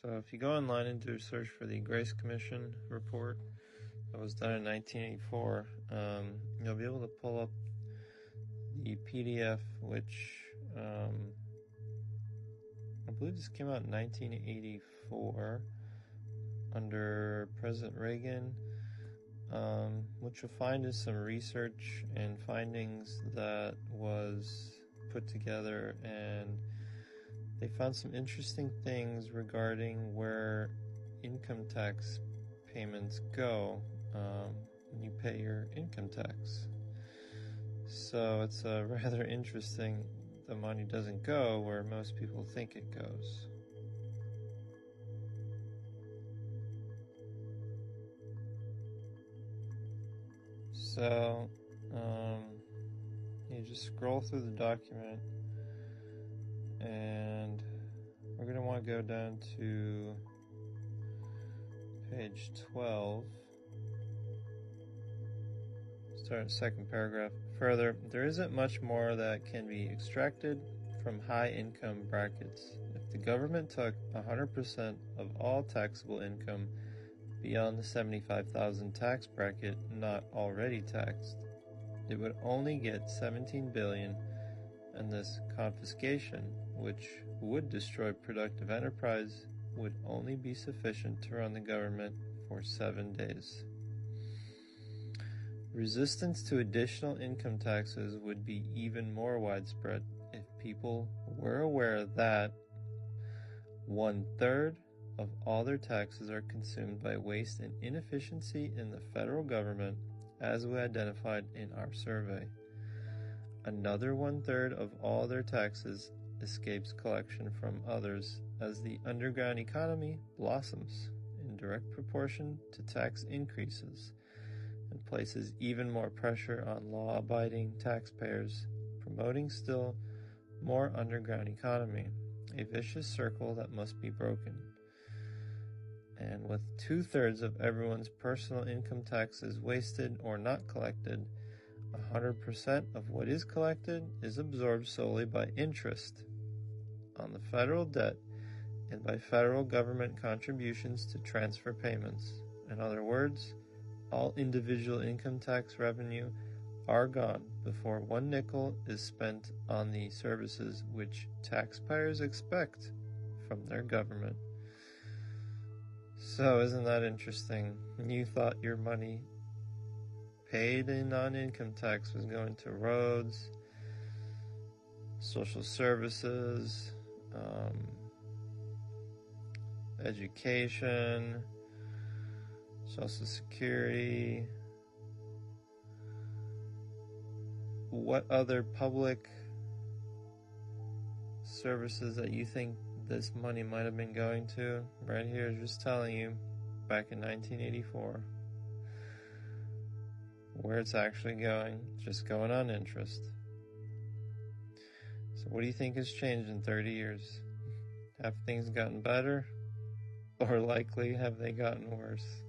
So if you go online and do a search for the Grace Commission report that was done in 1984, you'll be able to pull up the PDF, which I believe this came out in 1984 under President Reagan. What you'll find is some research and findings that was put together, and they found some interesting things regarding where income tax payments go when you pay your income tax. So it's rather interesting. The money doesn't go where most people think it goes. So you just scroll through the document, and we're going to want to go down to page 12. Start second paragraph. Further, there isn't much more that can be extracted from high income brackets. If the government took 100% of all taxable income beyond the $75,000 tax bracket not already taxed, it would only get $17 billion, and this confiscation, which would destroy productive enterprise, would only be sufficient to run the government for 7 days. Resistance to additional income taxes would be even more widespread if people were aware that 1/3 of all their taxes are consumed by waste and inefficiency in the federal government, as we identified in our survey. Another 1/3 of all their taxes escapes collection from others as the underground economy blossoms in direct proportion to tax increases, and places even more pressure on law-abiding taxpayers, promoting still more underground economy, a vicious circle that must be broken. And with 2/3 of everyone's personal income taxes wasted or not collected, 100% of what is collected is absorbed solely by interest on the federal debt and by federal government contributions to transfer payments. In other words, all individual income tax revenue are gone before 1 nickel is spent on the services which taxpayers expect from their government. So isn't that interesting? You thought your money paid in non-income tax was going to roads, social services, education, Social Security. What other public services that you think this money might have been going to? Right here, just telling you, back in 1984, where it's actually going, just going on interest. So what do you think has changed in 30 years? Have things gotten better? Or likely have they gotten worse?